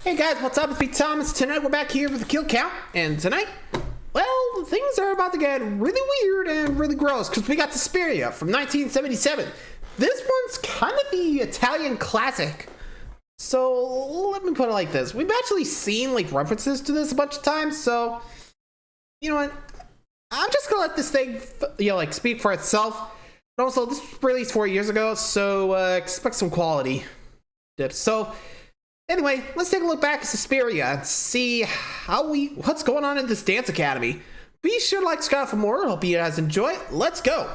Hey guys, what's up? It's me, Thomas. Tonight we're back here with the kill count, and tonight, well, things are about to get really weird and really gross because we got Suspiria from 1977. This one's kind of the Italian classic. So let me put it like this: we've actually seen like references to this a bunch of times. So you know what? I'm just gonna let this thing, like speak for itself. But also, this was released 4 years ago, so expect some quality dips. So. Anyway, let's take a look back at Suspiria and see what's going on in this dance academy. Be sure to like, subscribe for more. Hope you guys enjoy. Let's go.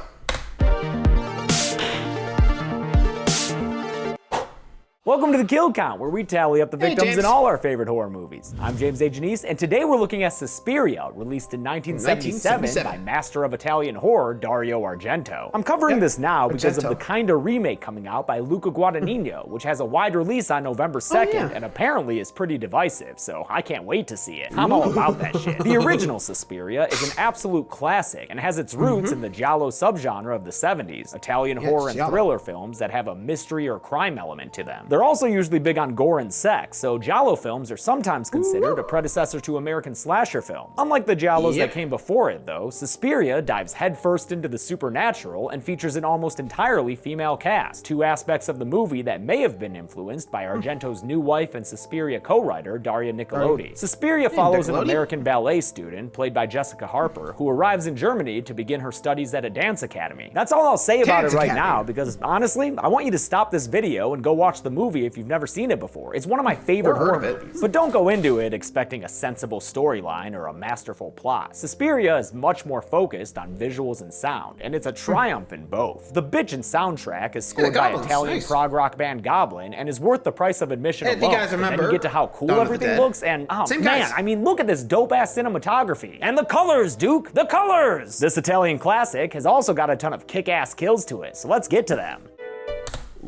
Welcome to the Kill Count, where we tally up the victims in all our favorite horror movies. I'm James A. Janice, and today we're looking at Suspiria, released in 1977 by master of Italian horror Dario Argento. I'm covering this now because of the Kinda remake coming out by Luca Guadagnino, which has a wide release on November 2nd and apparently is pretty divisive, so I can't wait to see it. I'm all about that shit. The original Suspiria is an absolute classic and has its roots in the giallo subgenre of the 70s, Italian horror and thriller films that have a mystery or crime element to them. They're also usually big on gore and sex, so giallo films are sometimes considered a predecessor to American slasher films. Unlike the giallos that came before it, though, Suspiria dives headfirst into the supernatural and features an almost entirely female cast, two aspects of the movie that may have been influenced by Argento's new wife and Suspiria co-writer, Daria Nicolodi. Suspiria follows an American ballet student, played by Jessica Harper, who arrives in Germany to begin her studies at a dance academy. That's all I'll say about it right now, because honestly, I want you to stop this video and go watch the movie if you've never seen it before. It's one of my favorite horror movies. But don't go into it expecting a sensible storyline or a masterful plot. Suspiria is much more focused on visuals and sound, and it's a triumph in both. The bitchin' soundtrack is scored by Italian prog rock band Goblin and is worth the price of admission alone. If you guys remember, then you get to how cool everything looks, and oh man, I mean, look at this dope-ass cinematography. And the colors, Duke, the colors! This Italian classic has also got a ton of kick-ass kills to it, so let's get to them.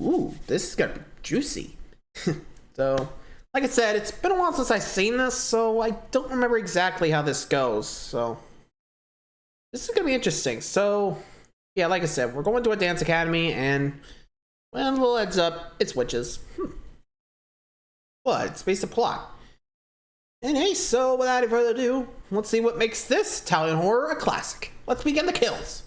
Ooh, this is gonna be juicy. So, like I said, it's been a while since I've seen this, so I don't remember exactly how this goes. So, this is gonna be interesting. So, yeah, like I said, we're going to a dance academy, and well, a little heads up, it's witches. But it's based on plot. And hey, so without any further ado, let's see what makes this Italian horror a classic. Let's begin the kills.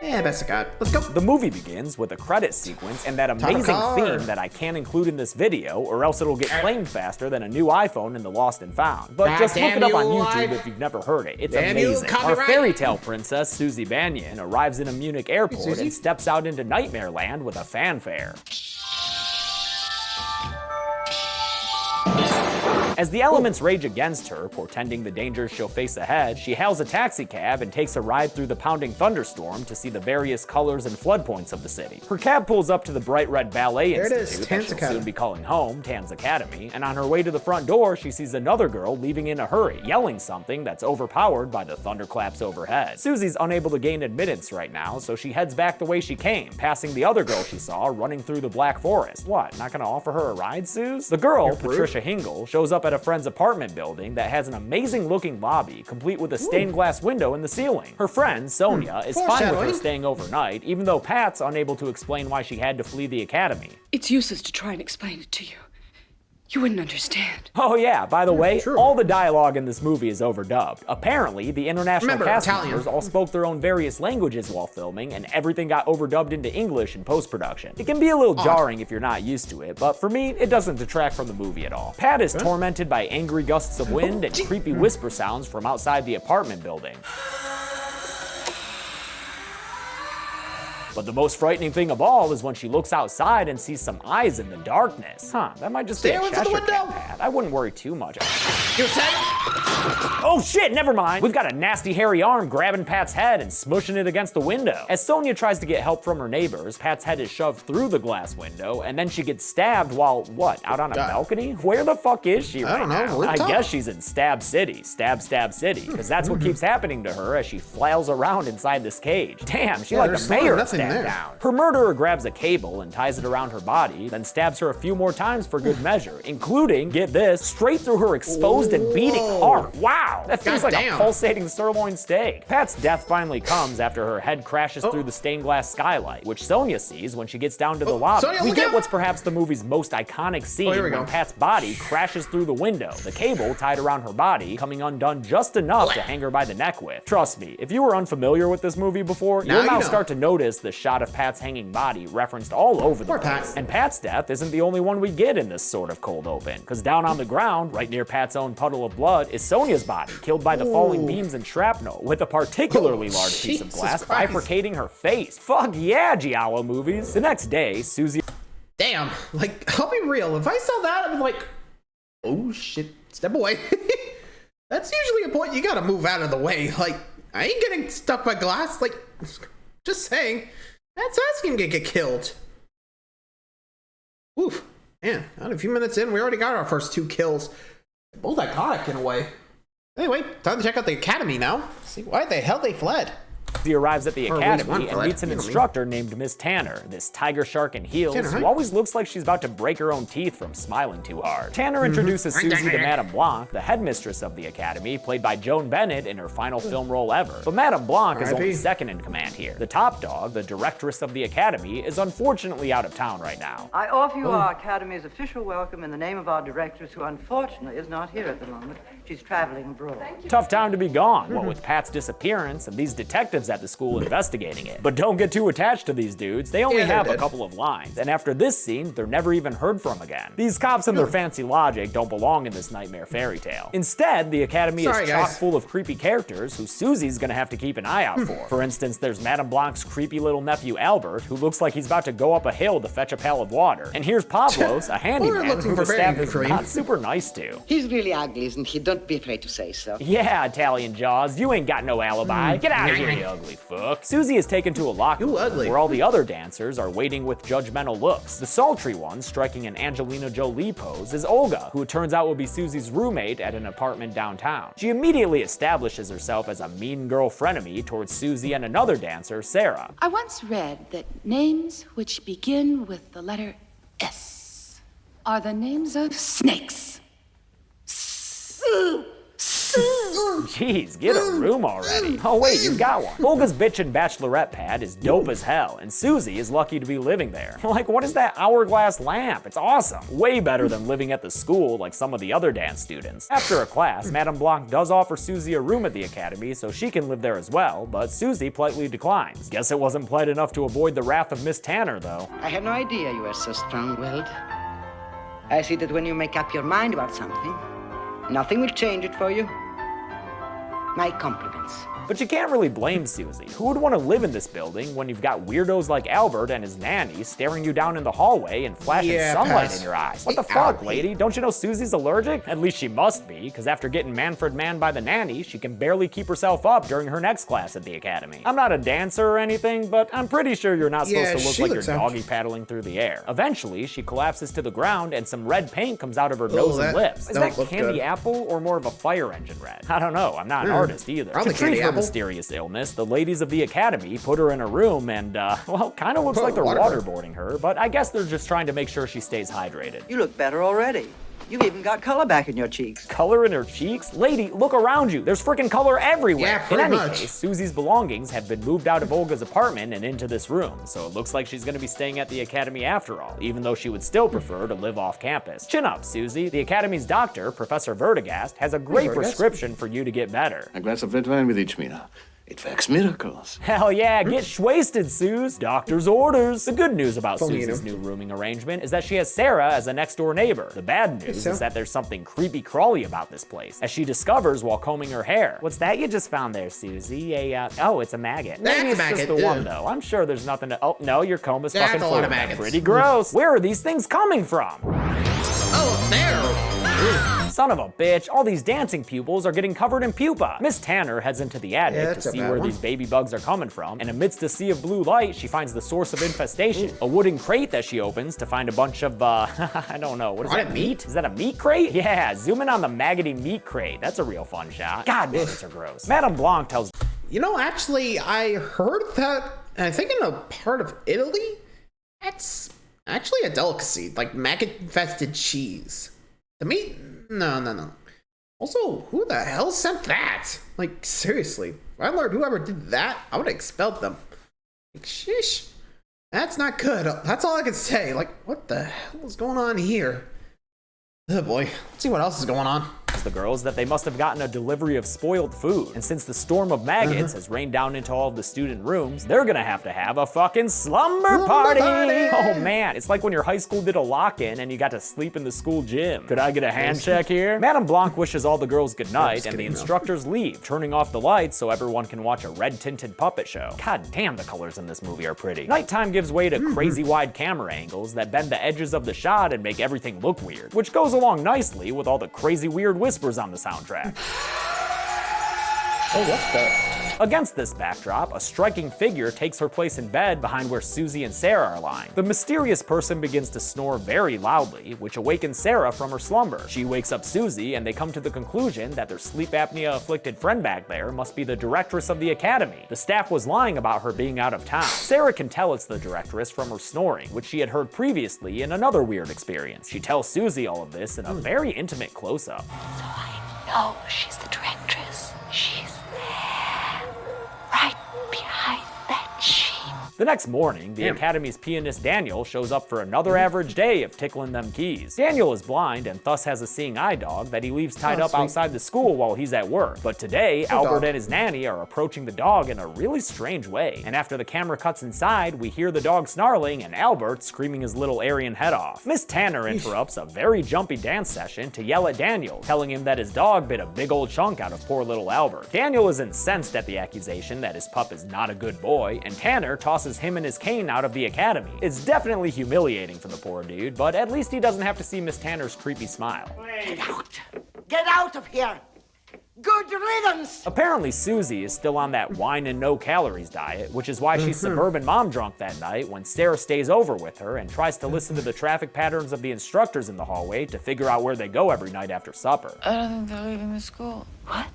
Yeah, best I got. Let's go. The movie begins with a credit sequence and that amazing theme that I can't include in this video, or else it'll get claimed faster than a new iPhone in the Lost and Found. But just look it up on YouTube if you've never heard it. It's amazing. Our fairy tale princess, Susie Banyan, arrives in a Munich airport and steps out into Nightmare Land with a fanfare. As the elements rage against her, portending the dangers she'll face ahead, she hails a taxi cab and takes a ride through the pounding thunderstorm to see the various colors and flood points of the city. Her cab pulls up to the bright red ballet institute that she'll soon be calling home, Tan's Academy, and on her way to the front door, she sees another girl leaving in a hurry, yelling something that's overpowered by the thunderclaps overhead. Susie's unable to gain admittance right now, so she heads back the way she came, passing the other girl she saw running through the Black Forest. What, not gonna offer her a ride, Sus? The girl, Patricia Hingle, shows up at a friend's apartment building that has an amazing looking lobby, complete with a stained glass window in the ceiling. Her friend, Sonia, is fine with her staying overnight, even though Pat's unable to explain why she had to flee the academy. It's useless to try and explain it to you. You wouldn't understand. Oh yeah, by the way, all the dialogue in this movie is overdubbed. Apparently, the international cast members all spoke their own various languages while filming, and everything got overdubbed into English in post-production. It can be a little jarring if you're not used to it, but for me, it doesn't detract from the movie at all. Pat is tormented by angry gusts of wind and creepy whisper sounds from outside the apartment building. But the most frightening thing of all is when she looks outside and sees some eyes in the darkness. That might just be a Cheshire Cat, Pat. I wouldn't worry too much. You're saying? Oh shit, never mind. We've got a nasty hairy arm grabbing Pat's head and smushing it against the window. As Sonia tries to get help from her neighbors, Pat's head is shoved through the glass window, and then she gets stabbed while, what, out on a balcony? Where the fuck is she right now? I guess she's in Stab City, Stab City, because that's what keeps happening to her as she flails around inside this cage. Damn, she's like the mayor of Stab man there? down. Her murderer grabs a cable and ties it around her body, then stabs her a few more times for good measure, including, get this, straight through her exposed and beating heart. Wow, that feels like a pulsating sirloin steak. Pat's death finally comes after her head crashes through the stained glass skylight, which Sonia sees when she gets down to the lobby. Sonia, we get what's perhaps the movie's most iconic scene when Pat's body crashes through the window, the cable tied around her body coming undone just enough to hang her by the neck with. Trust me, if you were unfamiliar with this movie before, you'll now start to notice the shot of Pat's hanging body referenced all over the place. And Pat's death isn't the only one we get in this sort of cold open, because down on the ground, right near Pat's own puddle of blood, is Sonia's body, killed by the falling beams and shrapnel, with a particularly large piece of glass bifurcating her face. Fuck yeah, Giallo movies. The next day, Susie... Damn, like, I'll be real, if I saw that, I'd be like, oh shit, step away. That's usually a point you gotta move out of the way. Like, I ain't getting stuck by glass. Like, just saying, that's asking to get killed. Oof, man, not a few minutes in, we already got our first 2 kills. Both iconic in a way. Anyway, time to check out the academy now. See why the hell they fled. He arrives at the academy and meets an instructor named Miss Tanner, this tiger shark in heels who always looks like she's about to break her own teeth from smiling too hard. Tanner introduces Susie to Madame Blanc, the headmistress of the academy, played by Joan Bennett in her final film role ever. But Madame Blanc is only second in command here. The top dog, the directress of the academy, is unfortunately out of town right now. I offer you our academy's official welcome in the name of our directress, who unfortunately is not here at the moment. She's traveling abroad. Tough time to be gone, what with Pat's disappearance and these detectives at the school investigating it. But don't get too attached to these dudes. They only have a couple of lines, and after this scene, they're never even heard from again. These cops and their fancy logic don't belong in this nightmare fairy tale. Instead, the academy is chock full of creepy characters who Susie's gonna have to keep an eye out for. For instance, there's Madame Blanc's creepy little nephew Albert, who looks like he's about to go up a hill to fetch a pail of water. And here's Pablos, a handyman who the staff is not super nice to. He's really ugly, isn't he? Don't be afraid to say so. Yeah, Italian Jaws, you ain't got no alibi. Get out of here, you ugly fuck. Susie is taken to a locker room where all the other dancers are waiting with judgmental looks. The sultry one, striking an Angelina Jolie pose, is Olga, who it turns out will be Susie's roommate at an apartment downtown. She immediately establishes herself as a mean girl frenemy towards Susie and another dancer, Sarah. I once read that names which begin with the letter S are the names of snakes. Jeez, get a room already. Oh wait, you've got one. Olga's bitchin' bachelorette pad is dope as hell, and Susie is lucky to be living there. Like, what is that hourglass lamp? It's awesome. Way better than living at the school like some of the other dance students. After a class, Madame Blanc does offer Susie a room at the academy so she can live there as well, but Susie politely declines. Guess it wasn't polite enough to avoid the wrath of Miss Tanner, though. I had no idea you were so strong-willed. I see that when you make up your mind about something, nothing will change it for you. My compliments. But you can't really blame Susie. Who would want to live in this building when you've got weirdos like Albert and his nanny staring you down in the hallway and flashing sunlight in your eyes? What the fuck, lady? Don't you know Susie's allergic? At least she must be, because after getting Manfred manned by the nanny, she can barely keep herself up during her next class at the academy. I'm not a dancer or anything, but I'm pretty sure you're not supposed to look like you're doggy paddling through the air. Eventually, she collapses to the ground and some red paint comes out of her nose and lips. Is that candy apple or more of a fire engine red? I don't know. I'm not an artist either. To treat her mysterious illness, the ladies of the academy put her in a room and, well, kind of looks like they're waterboarding her, but I guess they're just trying to make sure she stays hydrated. You look better already. You've even got color back in your cheeks. Color in her cheeks? Lady, look around you. There's freaking color everywhere. Yeah, in any case, Susie's belongings have been moved out of Olga's apartment and into this room, so it looks like she's gonna be staying at the academy after all, even though she would still prefer to live off campus. Chin up, Susie. The academy's doctor, Professor Vertigast, has a great prescription for you to get better. A glass of red wine with each meal. It works miracles. Hell yeah, get shwasted, Suze. Doctor's orders. The good news about Susie's new rooming arrangement is that she has Sarah as a next-door neighbor. The bad news is that there's something creepy-crawly about this place, as she discovers while combing her hair. What's that you just found there, Susie? Oh, it's a maggot. Maybe it's just the one, though. I'm sure there's nothing to... Oh, no, your comb is fucking full of maggots. Pretty gross. Where are these things coming from? Oh, there. Son of a bitch, all these dancing pupils are getting covered in pupa. Miss Tanner heads into the attic to see where these baby bugs are coming from, and amidst a sea of blue light, she finds the source of infestation. A wooden crate that she opens to find a bunch of, I don't know, what is that, meat? Is that a meat crate? Yeah, zoom in on the maggoty meat crate. That's a real fun shot. God, maggots are gross. Madame Blanc tells... You know, actually, I heard that And I think in a part of Italy, that's actually a delicacy, like maggot-infested cheese. The meat? No. Also, who the hell sent that? Like, seriously. Landlord, whoever did that, I would have expelled them. Like, shish. That's not good. That's all I can say. Like, what the hell is going on here? Oh boy. Let's see what else is going on. The girls that they must have gotten a delivery of spoiled food, and since the storm of maggots has rained down into all of the student rooms, they're gonna have to have a fucking slumber party! Oh man, it's like when your high school did a lock-in and you got to sleep in the school gym. Could I get a hand check here? Madame Blanc wishes all the girls goodnight, and the instructors leave, turning off the lights so everyone can watch a red-tinted puppet show. God damn, the colors in this movie are pretty. Nighttime gives way to crazy wide camera angles that bend the edges of the shot and make everything look weird, which goes along nicely with all the crazy weird whispers on the soundtrack. Oh, what's that? Against this backdrop, a striking figure takes her place in bed behind where Susie and Sarah are lying. The mysterious person begins to snore very loudly, which awakens Sarah from her slumber. She wakes up Susie, and they come to the conclusion that their sleep apnea-afflicted friend back there must be the directress of the academy. The staff was lying about her being out of town. Sarah can tell it's the directress from her snoring, which she had heard previously in another weird experience. She tells Susie all of this in a very intimate close-up. So I know she's the directress. She's there, right behind that sheet. The next morning, the Academy's pianist Daniel shows up for another average day of tickling them keys. Daniel is blind and thus has a seeing eye dog that he leaves tied up outside the school while he's at work. But today, Albert and his nanny are approaching the dog in a really strange way. And after the camera cuts inside, we hear the dog snarling and Albert screaming his little Aryan head off. Miss Tanner interrupts a very jumpy dance session to yell at Daniel, telling him that his dog bit a big old chunk out of poor little Albert. Daniel is incensed at the accusation that his pup is not a good boy, and Tanner tosses him and his cane out of the academy. It's definitely humiliating for the poor dude, but at least he doesn't have to see Miss Tanner's creepy smile. Get out! Get out of here! Good riddance! Apparently Susie is still on that wine and no calories diet, which is why she's suburban mom drunk that night when Sarah stays over with her and tries to listen to the traffic patterns of the instructors in the hallway to figure out where they go every night after supper. I don't think they're leaving the school. What?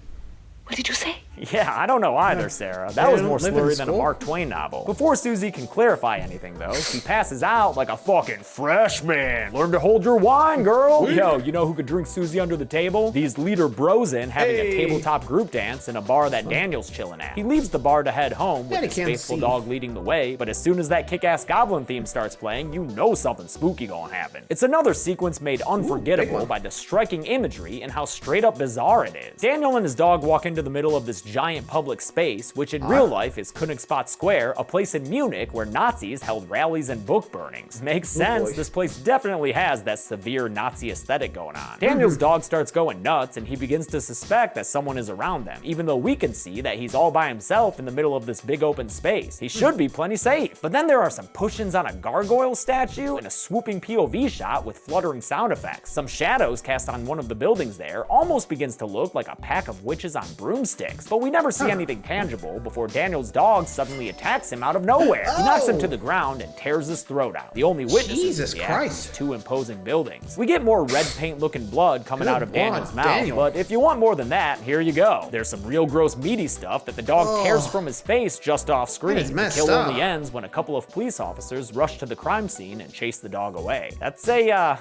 What did you say? Yeah, I don't know either, Sarah. That was more slurry than a Mark Twain novel. Before Susie can clarify anything, though, she passes out like a fucking freshman. Learn to hold your wine, girl. Yo, you know who could drink Susie under the table? These leader brosin having a tabletop group dance in a bar that Daniel's chilling at. He leaves the bar to head home with his faithful dog leading the way, but as soon as that kick-ass goblin theme starts playing, you know something spooky gonna happen. It's another sequence made unforgettable by the striking imagery and how straight up bizarre it is. Daniel and his dog walk into the middle of this giant public space, which in real life is Königspacht Square, a place in Munich where Nazis held rallies and book burnings. Makes sense, this place definitely has that severe Nazi aesthetic going on. Daniel's dog starts going nuts and he begins to suspect that someone is around them, even though we can see that he's all by himself in the middle of this big open space. He should be plenty safe. But then there are some push-ins on a gargoyle statue and a swooping POV shot with fluttering sound effects. Some shadows cast on one of the buildings there almost begins to look like a pack of witches on broomsticks, but we never see anything tangible before Daniel's dog suddenly attacks him out of nowhere. He knocks him to the ground and tears his throat out. The only witnesses to the act is two imposing buildings. We get more red paint looking blood coming out of Daniel's mouth, but if you want more than that, here you go. There's some real gross meaty stuff that the dog tears from his face just off screen. The kill only ends when a couple of police officers rush to the crime scene and chase the dog away. That's a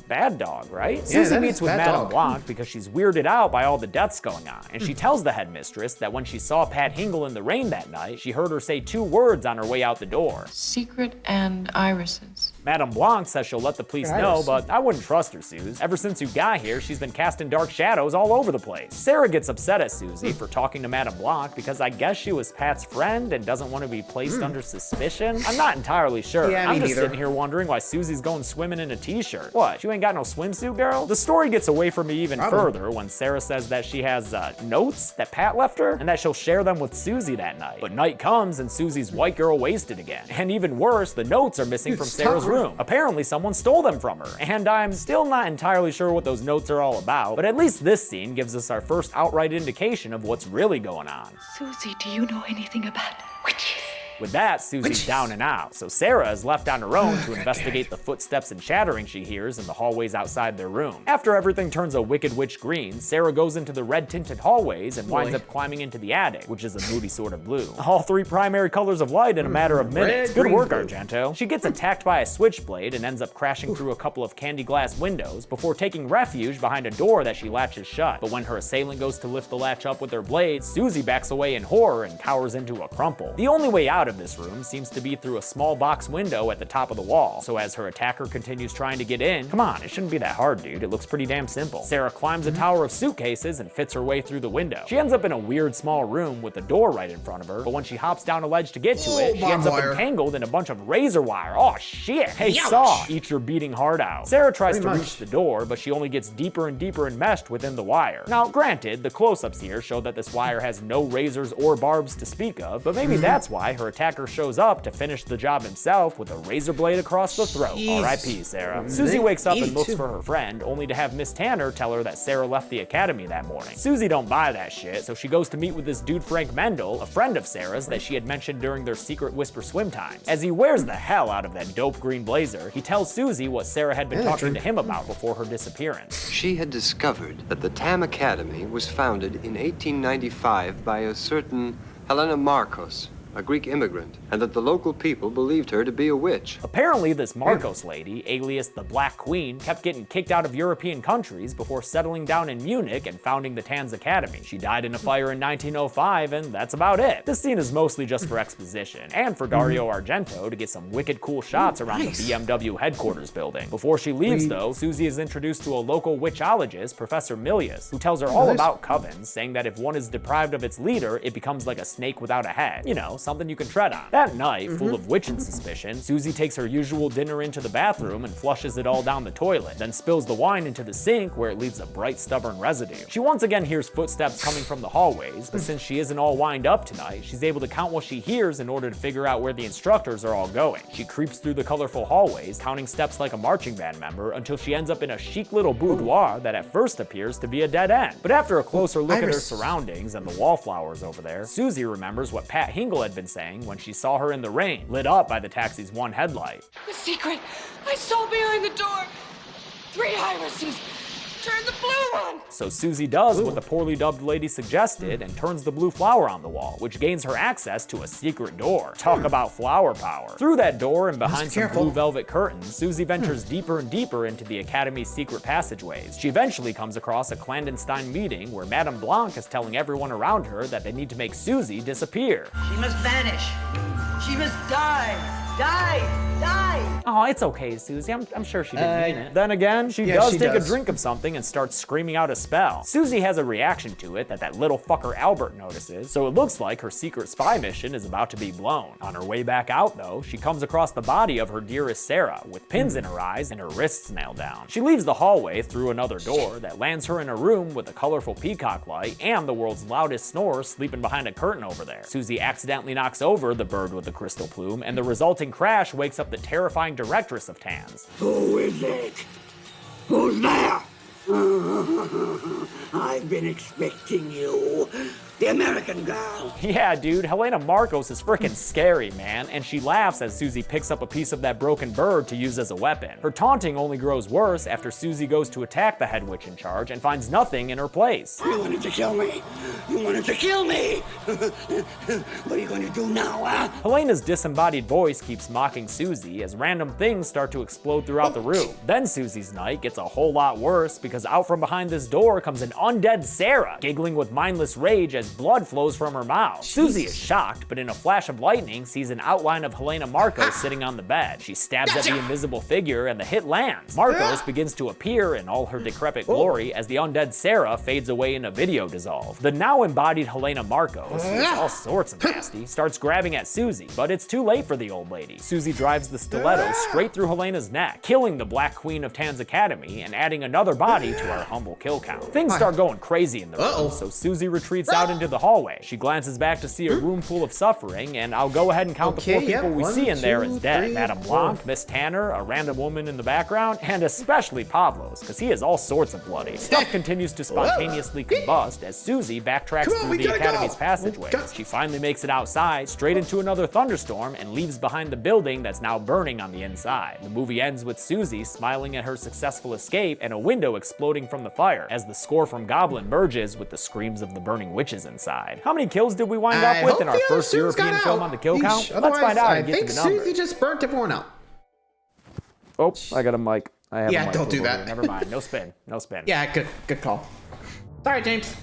bad dog, right? Susie meets with Madame Blanc because she's weirded out by all the deaths going on, and she tells the headmistress that when she saw Pat Hingle in the rain that night, she heard her say 2 words on her way out the door. Secret and irises. Madame Blanc says she'll let the police know, but I wouldn't trust her, Suze. Ever since you got here, she's been casting dark shadows all over the place. Sarah gets upset at Susie for talking to Madame Blanc because I guess she was Pat's friend and doesn't want to be placed under suspicion. I'm not entirely sure. I'm just sitting here wondering why Susie's going swimming in a t-shirt. What, you ain't got no swimsuit, girl? The story gets away from me even further when Sarah says that she has notes that Pat left her and that she'll share them with Susie that night. But night comes and Susie's white girl wasted again. And even worse, the notes are missing from Sarah's room. Apparently someone stole them from her, and I'm still not entirely sure what those notes are all about, but at least this scene gives us our first outright indication of what's really going on. Susie, do you know anything about witches? With that, Susie's down and out, so Sarah is left on her own to investigate the footsteps and chattering she hears in the hallways outside their room. After everything turns a Wicked Witch green, Sarah goes into the red-tinted hallways and winds up climbing into the attic, which is a moody sort of blue. All three primary colors of light in a matter of minutes. Good work, Argento. She gets attacked by a switchblade and ends up crashing through a couple of candy glass windows before taking refuge behind a door that she latches shut. But when her assailant goes to lift the latch up with her blade, Susie backs away in horror and cowers into a crumple. The only way out of this room seems to be through a small box window at the top of the wall, so as her attacker continues trying to get in, come on, it shouldn't be that hard, dude. It looks pretty damn simple. Sarah climbs a tower of suitcases and fits her way through the window. She ends up in a weird small room with a door right in front of her, but when she hops down a ledge to get to it, she ends up entangled in a bunch of razor wire. Oh shit! Hey, Saw, eat your beating heart out. Sarah tries to reach the door, but she only gets deeper and deeper enmeshed within the wire. Now, granted, the close-ups here show that this wire has no razors or barbs to speak of, but maybe that's why her attacker shows up to finish the job himself with a razor blade across the throat. R.I.P. Sarah. Susie wakes up and looks for her friend, only to have Miss Tanner tell her that Sarah left the academy that morning. Susie don't buy that shit, so she goes to meet with this dude Frank Mendel, a friend of Sarah's that she had mentioned during their secret Whisper swim times. As he wears the hell out of that dope green blazer, he tells Susie what Sarah had been talking to him about before her disappearance. She had discovered that the Tam Academy was founded in 1895 by a certain Helena Marcos, a Greek immigrant, and that the local people believed her to be a witch. Apparently, this Marcos lady, alias the Black Queen, kept getting kicked out of European countries before settling down in Munich and founding the Tanz Academy. She died in a fire in 1905, and that's about it. This scene is mostly just for exposition, and for Dario Argento to get some wicked cool shots around the BMW headquarters building. Before she leaves, though, Susie is introduced to a local witchologist, Professor Milius, who tells her all about covens, saying that if one is deprived of its leader, it becomes like a snake without a head. You know, something you can tread on. That night, full of witching suspicion, Susie takes her usual dinner into the bathroom and flushes it all down the toilet, then spills the wine into the sink where it leaves a bright, stubborn residue. She once again hears footsteps coming from the hallways, but since she isn't all wind up tonight, she's able to count what she hears in order to figure out where the instructors are all going. She creeps through the colorful hallways, counting steps like a marching band member, until she ends up in a chic little boudoir that at first appears to be a dead end. But after a closer look at her surroundings and the wallflowers over there, Susie remembers what Pat Hingle had been saying when she saw her in the rain, lit up by the taxi's one headlight. The secret I saw behind the door. 3 irises. Turn the blue one. So Susie does what the poorly dubbed lady suggested and turns the blue flower on the wall, which gains her access to a secret door. Talk about flower power. Through that door and behind some blue velvet curtains, Susie ventures deeper and deeper into the Academy's secret passageways. She eventually comes across a clandestine meeting where Madame Blanc is telling everyone around her that they need to make Susie disappear. She must vanish. She must die. Die! Die! Oh, it's okay, Susie. I'm sure she didn't mean it. Then again, she does take a drink of something and starts screaming out a spell. Susie has a reaction to it that little fucker Albert notices, so it looks like her secret spy mission is about to be blown. On her way back out, though, she comes across the body of her dearest Sarah, with pins in her eyes and her wrists nailed down. She leaves the hallway through another door that lands her in a room with a colorful peacock light and the world's loudest snorer sleeping behind a curtain over there. Susie accidentally knocks over the bird with the crystal plume, and the resulting crash wakes up the terrifying directress of Tanz. Who is it? Who's there? I've been expecting you. The American girl. Yeah, dude, Helena Marcos is freaking scary, man, and she laughs as Susie picks up a piece of that broken bird to use as a weapon. Her taunting only grows worse after Susie goes to attack the head witch in charge and finds nothing in her place. You wanted to kill me. You wanted to kill me. What are you going to do now, huh? Helena's disembodied voice keeps mocking Susie as random things start to explode throughout the room. Then Susie's night gets a whole lot worse because out from behind this door comes an undead Sarah, giggling with mindless rage as blood flows from her mouth. Susie is shocked, but in a flash of lightning sees an outline of Helena Marcos sitting on the bed. She stabs at the invisible figure and the hit lands. Marcos begins to appear in all her decrepit glory as the undead Sarah fades away in a video dissolve. The now embodied Helena Marcos, who is all sorts of nasty, starts grabbing at Susie, but it's too late for the old lady. Susie drives the stiletto straight through Helena's neck, killing the Black Queen of Tanz Academy and adding another body to our humble humble kill count. Things start going crazy in the room, so Susie retreats out into the hallway. She glances back to see a room full of suffering, and I'll go ahead and count the 4 people we see in there as dead. Madame Blanc, Miss Tanner, a random woman in the background, and especially Pavlos, because he is all sorts of bloody. Stuff continues to spontaneously combust as Susie backtracks through the Academy's passageways. She finally makes it outside, straight into another thunderstorm, and leaves behind the building that's now burning on the inside. The movie ends with Susie smiling at her successful escape and a window exploding from the fire, as the score from Goblin merges with the screams of the burning witches inside. How many kills did we wind up with in our first European film on the kill count? Let's find out and get to the numbers. Susie just burnt everyone out. Oh, I got a mic. I have a mic. Don't do that. Never mind. No spin. No spin. Yeah, good call. Sorry, James.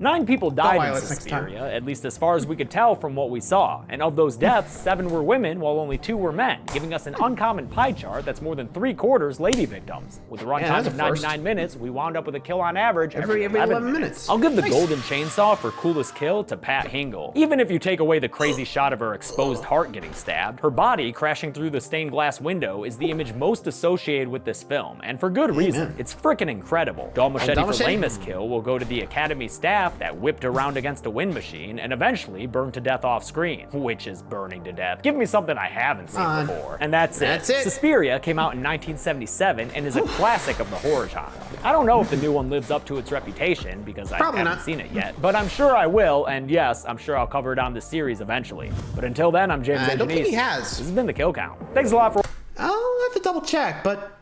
9 people died in Suspiria, at least as far as we could tell from what we saw. And of those deaths, 7 were women, while only 2 were men, giving us an uncommon pie chart that's more than 3/4 lady victims. With a runtime of 99 minutes, we wound up with a kill on average every 11 minutes. I'll give the golden chainsaw for coolest kill to Pat Hingle. Even if you take away the crazy shot of her exposed heart getting stabbed, her body crashing through the stained glass window is the image most associated with this film, and for good reason. It's frickin' incredible. Dal Machete for lamest kill will go to the Academy staff that whipped around against a wind machine and eventually burned to death off screen. Witches burning to death. Give me something I haven't seen before. And that's it. Suspiria came out in 1977 and is a classic of the horror genre. I don't know if the new one lives up to its reputation because I haven't seen it yet, but I'm sure I will, and yes, I'm sure I'll cover it on this series eventually. But until then, I'm James A. I don't think he has. This has been The Kill Count. Thanks a lot for... I'll have to double check, but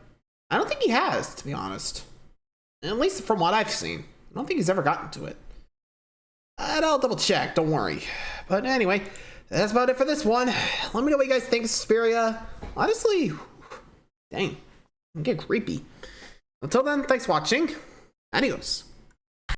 I don't think he has, to be honest. At least from what I've seen. I don't think he's ever gotten to it. I'll double check, don't worry. But anyway, that's about it for this one. Let me know what you guys think of Suspiria. Honestly, dang, it can get creepy. Until then, thanks for watching. Adios.